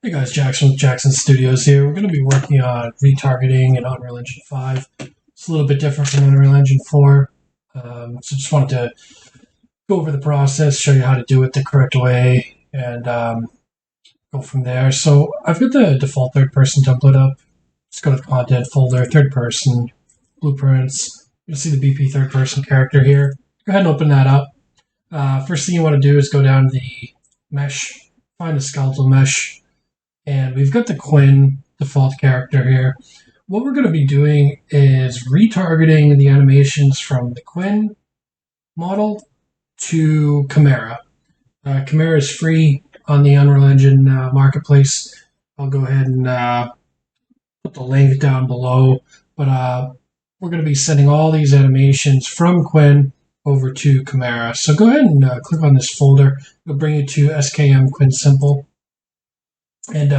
Hey guys, Jackson with Jackson Studios here. We're going to be working on retargeting in Unreal Engine 5. It's a little bit different from Unreal Engine 4. So just wanted to go over the process, show you how to do it the correct way, and go from there. So I've got the default third person template up. Just go to the content folder, third person, blueprints. You'll see the BP third person character here. Go ahead and open that up. First thing you want to do is go down to the mesh, find the skeletal mesh. And we've got the Quinn default character here. What we're going to be doing is retargeting the animations from the Quinn model to Chimera. Chimera is free on the Unreal Engine marketplace. I'll go ahead and put the link down below. But we're going to be sending all these animations from Quinn over to Chimera. So go ahead and click on this folder. It'll bring you to SKM Quinn Simple. And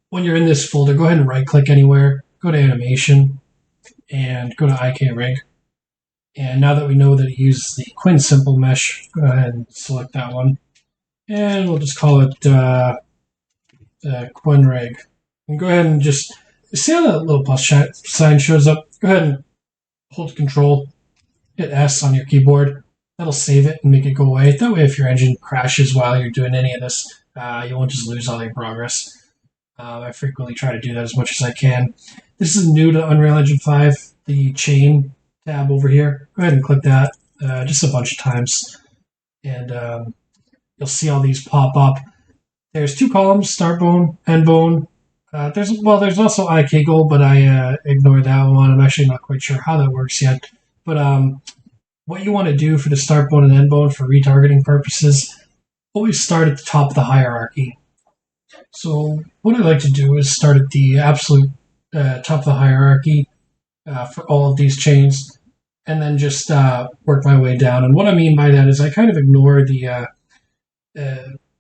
when you're in this folder, go ahead and right-click anywhere, go to Animation, and go to IK-Rig. And now that we know that it uses the Quinn Simple Mesh, go ahead and select that one. And we'll just call it Quinn Rig. And go ahead and just, see how that little plus sign shows up? Go ahead and hold Control, hit S on your keyboard. That'll save it and make it go away. That way if your engine crashes while you're doing any of this, you won't just lose all your progress. I frequently try to do that as much as I can. This is new to Unreal Engine 5, the chain tab over here. Go ahead and click that just a bunch of times. And you'll see all these pop up. There's two columns, start bone, end bone. There's also IK goal, but I ignore that one. I'm actually not quite sure how that works yet. But what you want to do for the start bone and end bone for retargeting purposes, always start at the top of the hierarchy. So what I like to do is start at the absolute top of the hierarchy for all of these chains, and then just work my way down. And what I mean by that is I kind of ignore the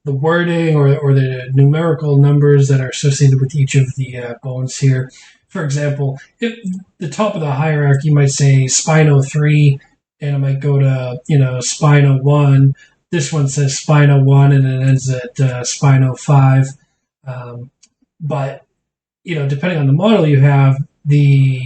wording or the numerical numbers that are associated with each of the bones here. For example, if the top of the hierarchy might say Spino 3, and I might go to, Spino 1. This one says Spino 1 and it ends at Spino 5. But, depending on the model you have, the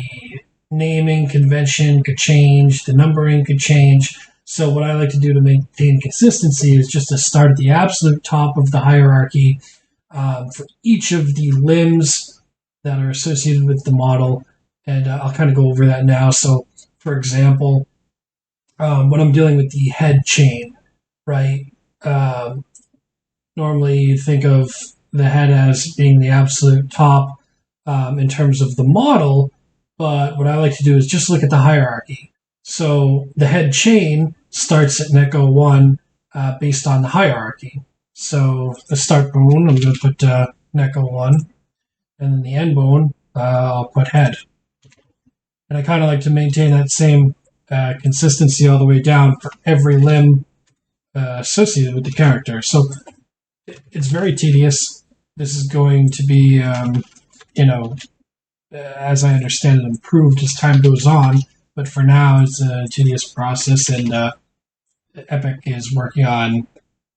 naming convention could change, the numbering could change. So what I like to do to maintain consistency is just to start at the absolute top of the hierarchy for each of the limbs that are associated with the model. And I'll kind of go over that now. So, for example, when I'm dealing with the head chain, right? Normally you think of the head as being the absolute top in terms of the model, but what I like to do is just look at the hierarchy. So the head chain starts at Neko 1 based on the hierarchy. So the start bone, I'm going to put Neko 1, and then the end bone, I'll put head. And I kind of like to maintain that same consistency all the way down for every limb associated with the character. So it's very tedious. This is going to be, as I understand it, improved as time goes on. But for now, it's a tedious process, and Epic is working on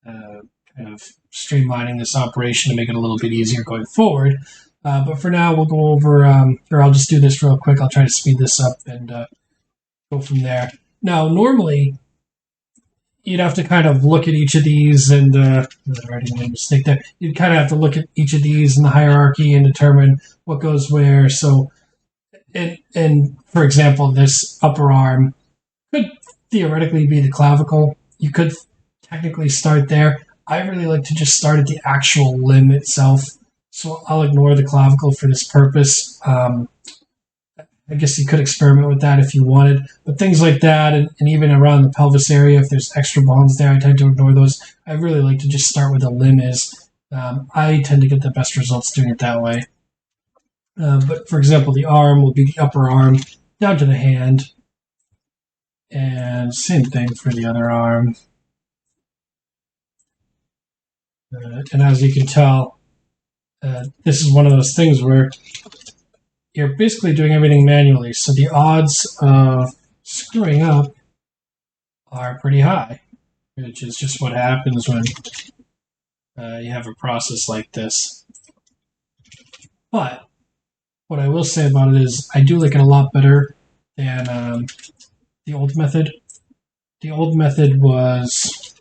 kind of streamlining this operation to make it a little bit easier going forward. But for now, we'll go over, or I'll just do this real quick. I'll try to speed this up and go from there. Now, normally, you'd have to kind of look at each of these, and I already made a mistake there. You'd kind of have to look at each of these in the hierarchy and determine what goes where. So, and for example, this upper arm could theoretically be the clavicle. You could technically start there. I really like to just start at the actual limb itself. So I'll ignore the clavicle for this purpose. I guess you could experiment with that if you wanted. But things like that, and even around the pelvis area, if there's extra bones there, I tend to ignore those. I really like to just start where the limb is. I tend to get the best results doing it that way. But for example, the arm will be the upper arm down to the hand. And same thing for the other arm. And as you can tell, this is one of those things where you're basically doing everything manually, so the odds of screwing up are pretty high, which is just what happens when you have a process like this. But what I will say about it is I do like it a lot better than the old method. The old method was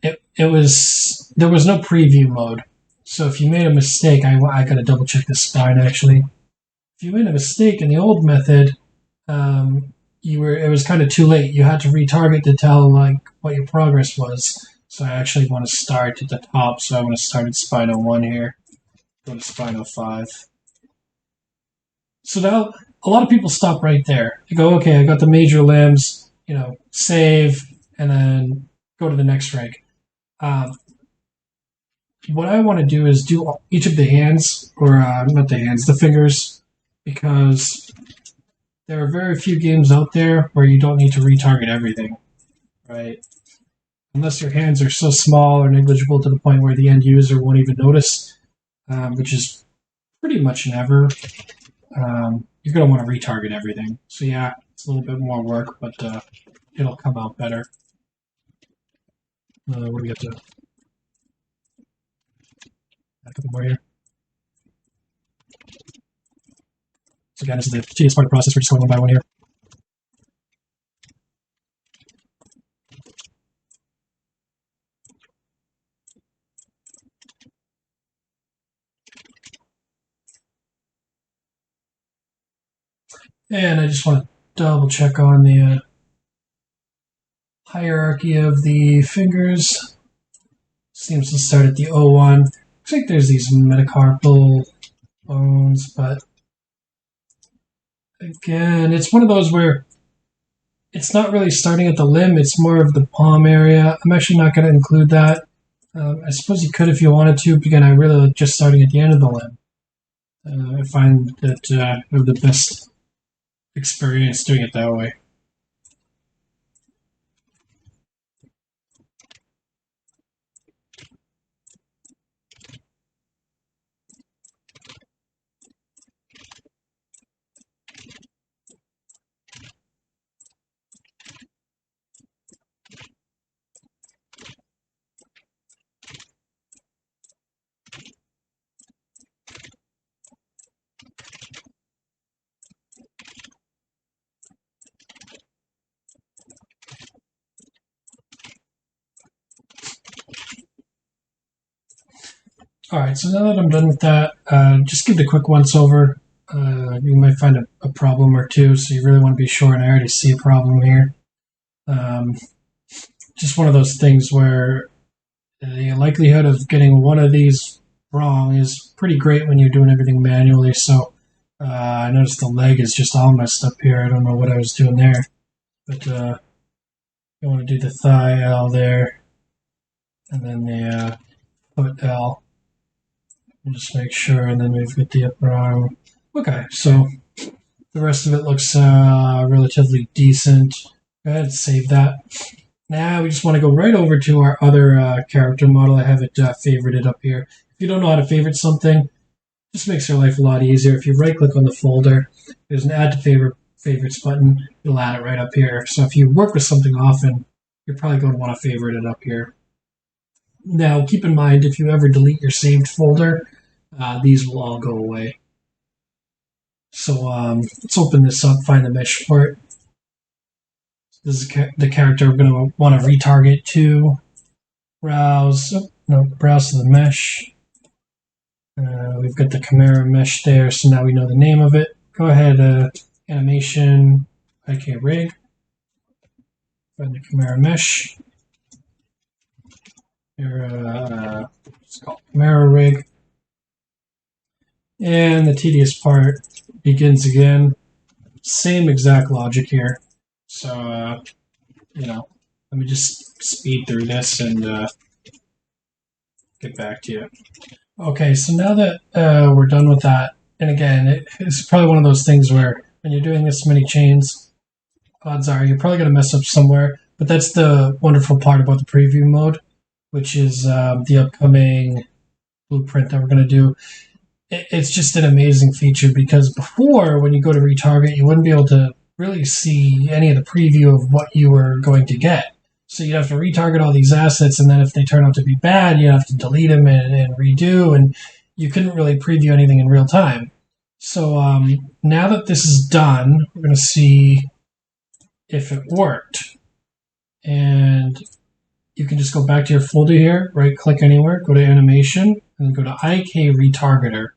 there was no preview mode. So if you made a mistake, I gotta double check the spine actually. If you made a mistake in the old method, it was kind of too late. You had to retarget to tell like what your progress was. So I actually want to start at the top. So I want to start at spine 01 here. Go to spine 05. So now a lot of people stop right there. They go, okay, I got the major limbs, save, and then go to the next rank. What I want to do is do each of the hands, or not the hands, the fingers, because there are very few games out there where you don't need to retarget everything, right? Unless your hands are so small or negligible to the point where the end user won't even notice, which is pretty much never. You're going to want to retarget everything. So yeah, it's a little bit more work, but it'll come out better. What do we got to... A couple more here. So again, this is the tedious part of the process. We're just going one by one here. And I just want to double check on the hierarchy of the fingers. Seems to start at the O1. Looks like there's these metacarpal bones, but again, it's one of those where it's not really starting at the limb, it's more of the palm area. I'm actually not going to include that. I suppose you could if you wanted to, but again, I really like just starting at the end of the limb. I find that I have the best experience doing it that way. Alright, so now that I'm done with that, just give it a quick once over. You might find a problem or two, so you really want to be sure, and I already see a problem here. Just one of those things where the likelihood of getting one of these wrong is pretty great when you're doing everything manually, so I noticed the leg is just all messed up here. I don't know what I was doing there, but you want to do the thigh L there, and then the foot L. Just make sure, and then we've got the upper arm. Okay, so the rest of it looks relatively decent. Go ahead and save that. Now we just want to go right over to our other character model. I have it favorited up here. If you don't know how to favorite something, it just makes your life a lot easier. If you right-click on the folder, there's an Add to Favorites button. You'll add it right up here. So if you work with something often, you're probably going to want to favorite it up here. Now, keep in mind, if you ever delete your saved folder, these will all go away. So let's open this up, find the mesh for it. This is the character we're going to want to retarget to. Browse to the mesh. We've got the Chimera mesh there, so now we know the name of it. Go ahead, animation, IK rig. Find the Chimera mesh. Here, it's called Chimera rig. And the tedious part begins again. Same exact logic here. So, let me just speed through this and get back to you. Okay, so now that we're done with that, and again, it's probably one of those things where when you're doing this many chains, odds are you're probably going to mess up somewhere. But that's the wonderful part about the preview mode, which is the upcoming blueprint that we're going to do. It's just an amazing feature because before, when you go to retarget, you wouldn't be able to really see any of the preview of what you were going to get. So you'd have to retarget all these assets, and then if they turn out to be bad, you have to delete them and redo. And you couldn't really preview anything in real time. So now that this is done, we're going to see if it worked. And you can just go back to your folder here, right-click anywhere, go to Animation, and then go to IK Retargeter.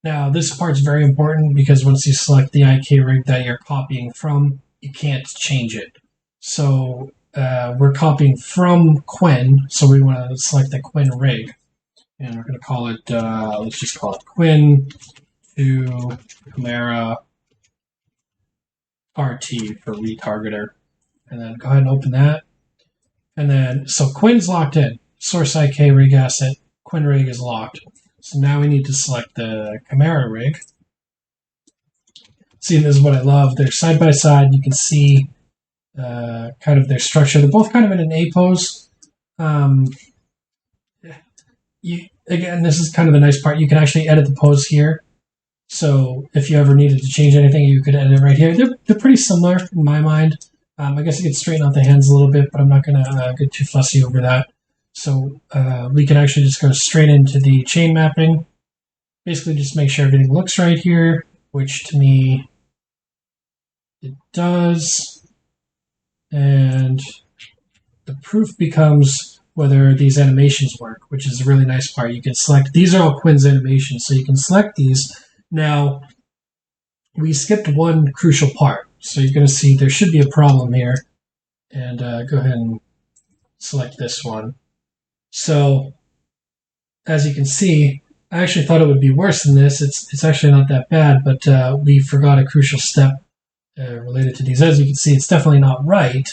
Now, this part's very important because once you select the IK rig that you're copying from, you can't change it. So we're copying from Quinn, so we want to select the Quinn rig. And we're going to call it, let's just call it Quinn to Camera RT for retargeter. And then go ahead and open that. And then, so Quinn's locked in. Source IK rig asset, Quinn rig is locked. So now we need to select the Camera rig. See, this is what I love. They're side by side. You can see kind of their structure. They're both kind of in an A pose. Again, this is kind of the nice part. You can actually edit the pose here. So if you ever needed to change anything, you could edit it right here. They're pretty similar in my mind. I guess I could straighten out the hands a little bit, but I'm not going to get too fussy over that. So we can actually just go straight into the chain mapping. Basically just make sure everything looks right here, which to me it does. And the proof becomes whether these animations work, which is a really nice part. You can select, these are all Quinn's animations, so you can select these. Now, we skipped one crucial part. So you're going to see there should be a problem here. And go ahead and select this one. So, as you can see, I actually thought it would be worse than this. It's actually not that bad, but we forgot a crucial step related to these. As you can see, it's definitely not right.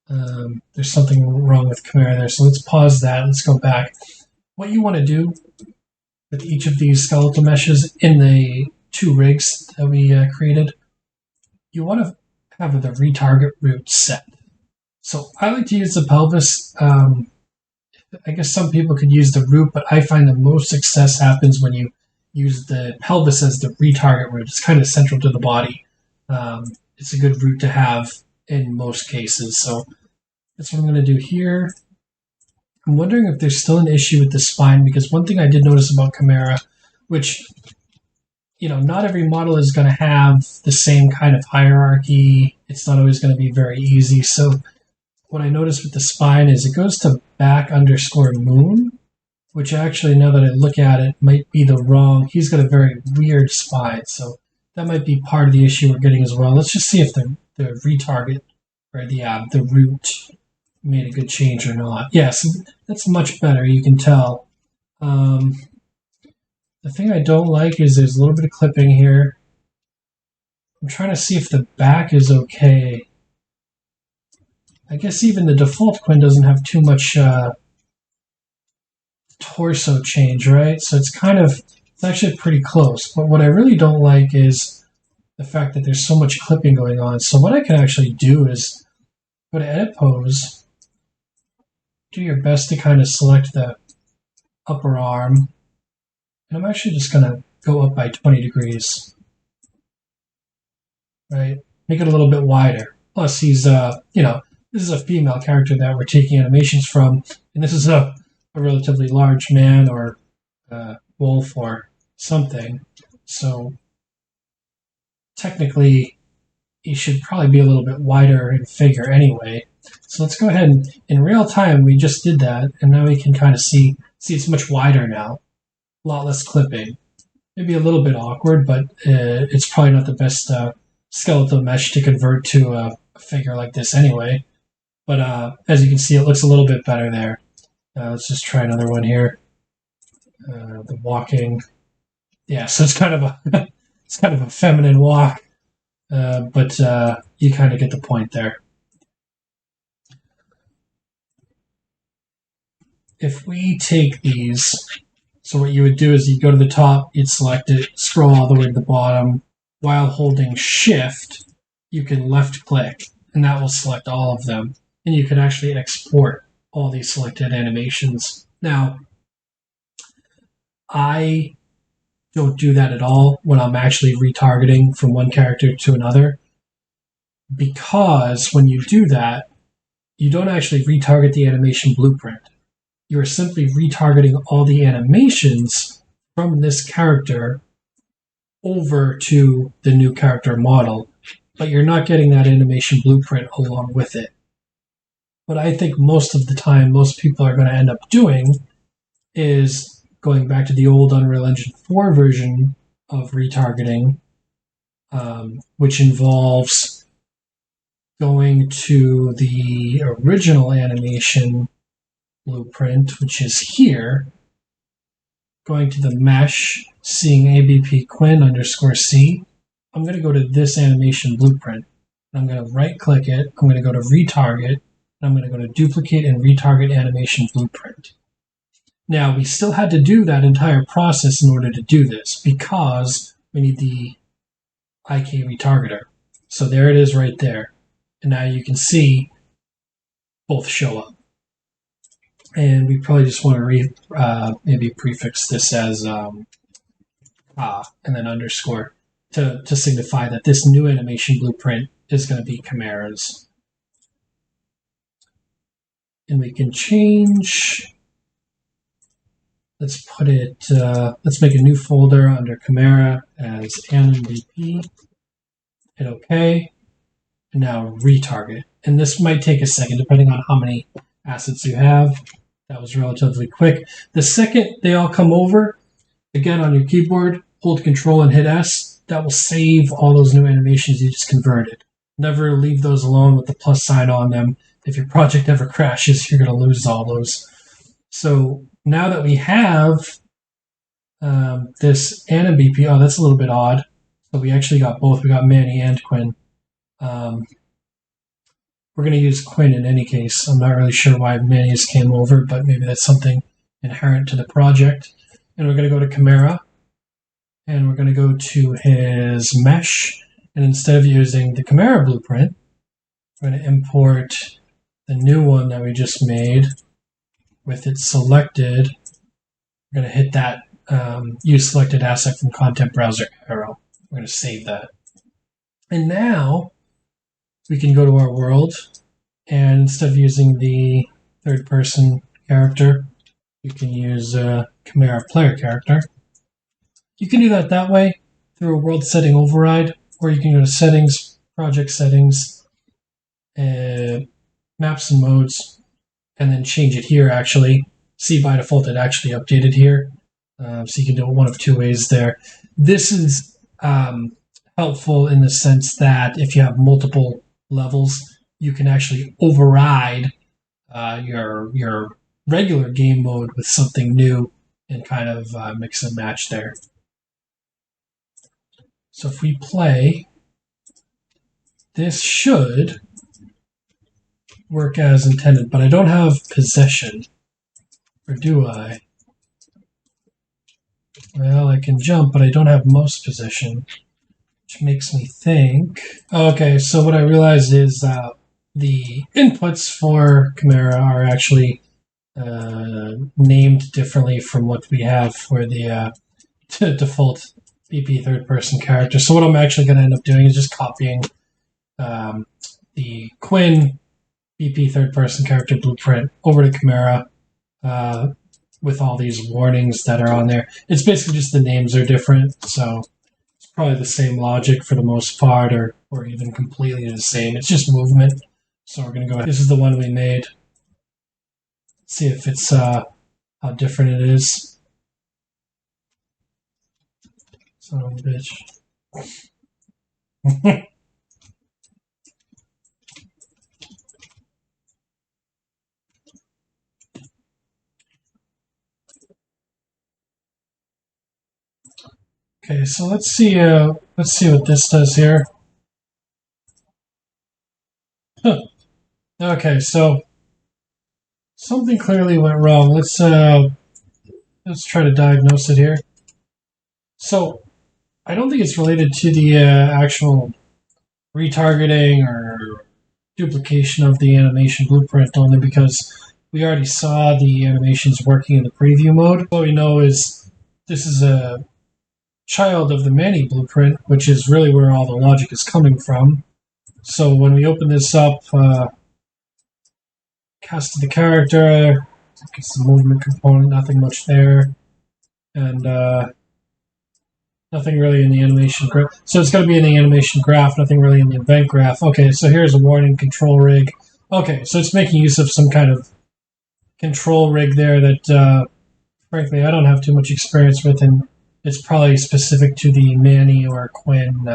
There's something wrong with Camera there, so let's pause that. Let's go back. What you want to do with each of these skeletal meshes in the two rigs that we created, you want to have the retarget root set. So I like to use the pelvis. I guess some people could use the root, but I find the most success happens when you use the pelvis as the retarget root. It's kind of central to the body. It's a good root to have in most cases. So that's what I'm going to do here. I'm wondering if there's still an issue with the spine, because one thing I did notice about Camera, which, you know, not every model is going to have the same kind of hierarchy. It's not always going to be very easy. So what I noticed with the spine is it goes to back_moon, which actually, now that I look at it, might be the wrong. He's got a very weird spine, so that might be part of the issue we're getting as well. Let's just see if the retarget or the root made a good change or not. Yes, that's much better. You can tell. The thing I don't like is there's a little bit of clipping here. I'm trying to see if the back is okay. I guess even the default Quinn doesn't have too much torso change, right? So it's actually pretty close. But what I really don't like is the fact that there's so much clipping going on. So what I can actually do is go to Edit Pose, do your best to kind of select the upper arm, and I'm actually just going to go up by 20 degrees, right? Make it a little bit wider. Plus he's, this is a female character that we're taking animations from, and this is a relatively large man or wolf or something. So technically, he should probably be a little bit wider in figure anyway. So let's go ahead and, in real time, we just did that, and now we can kind of see it's much wider now. A lot less clipping. Maybe a little bit awkward, but it's probably not the best skeletal mesh to convert to a figure like this anyway. But as you can see, it looks a little bit better there. Let's just try another one here. The walking. Yeah, so it's kind of a feminine walk, but you kind of get the point there. If we take these, so what you would do is you go to the top, you'd select it, scroll all the way to the bottom. While holding Shift, you can left click, and that will select all of them. And you can actually export all these selected animations. Now, I don't do that at all when I'm actually retargeting from one character to another, because when you do that, you don't actually retarget the animation blueprint. You are simply retargeting all the animations from this character over to the new character model, but you're not getting that animation blueprint along with it. What I think most of the time most people are going to end up doing is going back to the old Unreal Engine 4 version of retargeting, which involves going to the original animation blueprint, which is here, going to the mesh, seeing ABP Quinn _C. I'm going to go to this animation blueprint. I'm going to right click it. I'm going to go to retarget. And I'm going to go to duplicate and retarget animation blueprint. Now, we still had to do that entire process in order to do this because we need the IK retargeter. So there it is right there. And now you can see both show up. And we probably just want to maybe prefix this as and then underscore to signify that this new animation blueprint is going to be Chimera's. And we can change. Let's put it, let's make a new folder under Chimera as NMVP. Hit OK. And now retarget. And this might take a second depending on how many assets you have. That was relatively quick. The second they all come over, again on your keyboard, hold Control and hit S. That will save all those new animations you just converted. Never leave those alone with the plus sign on them. If your project ever crashes, you're going to lose all those. So now that we have this NMBP, oh, that's a little bit odd. So we actually got both. We got Manny and Quinn. We're going to use Quinn in any case. I'm not really sure why Manny's came over, but maybe that's something inherent to the project. And we're going to go to Chimera. And we're going to go to his mesh. And instead of using the Chimera blueprint, we're going to import the new one that we just made with it selected. We're going to hit that use selected asset from content browser arrow. We're going to save that. And now we can go to our world, and instead of using the third person character, you can use a Chimera player character. You can do that way through a world setting override, or you can go to settings, project settings, maps and modes, and then change it here actually. See, by default it actually updated here. So you can do it one of two ways there. This is helpful in the sense that if you have multiple levels, you can actually override your regular game mode with something new and kind of mix and match there. So if we play, this should work as intended, but I don't have possession. Or do I? Well, I can jump, but I don't have mouse position, which makes me think... Okay, so what I realized is the inputs for Chimera are actually named differently from what we have for the default BP third-person character. So what I'm actually going to end up doing is just copying the Quinn BP third-person character blueprint over to Chimera with all these warnings that are on there. It's basically just the names are different, so it's probably the same logic for the most part, or even completely the same. It's just movement. So we're going to go ahead. This is the one we made. Let's see if it's how different it is. Son of a bitch. Okay, so let's see what this does here. Huh. Okay, so something clearly went wrong. Let's try to diagnose it here. So I don't think it's related to the actual retargeting or duplication of the animation blueprint, only because we already saw the animations working in the preview mode. What we know is this is a child of the Manny blueprint, which is really where all the logic is coming from. So when we open this up, cast the character, it's the movement component, nothing much there. and nothing really in the animation graph. So it's going to be in the animation graph, nothing really in the event graph. Okay, so here's a warning control rig. Okay, so it's making use of some kind of control rig there that, frankly, I don't have too much experience with, and it's probably specific to the Manny or Quinn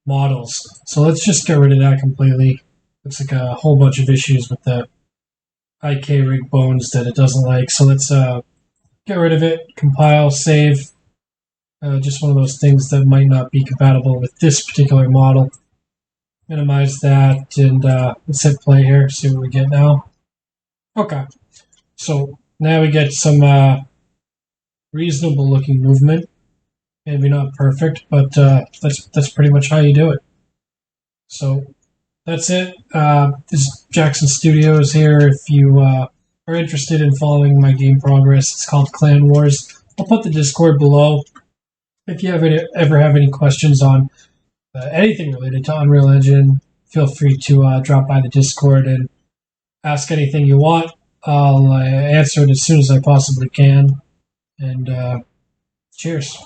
models. So let's just get rid of that completely. Looks like a whole bunch of issues with the IK rig bones that it doesn't like. So let's get rid of it, compile, save. Just one of those things that might not be compatible with this particular model. Minimize that, and let's hit play here, see what we get now. Okay, so now we get some reasonable looking movement. Maybe not perfect, but that's pretty much how you do it. So that's it. This is Jackson Studios here. If you are interested in following my game progress, it's called Clan Wars. I'll put the Discord below. If you ever have any questions on anything related to Unreal Engine, feel free to drop by the Discord and ask anything you want. I'll answer it as soon as I possibly can. And cheers.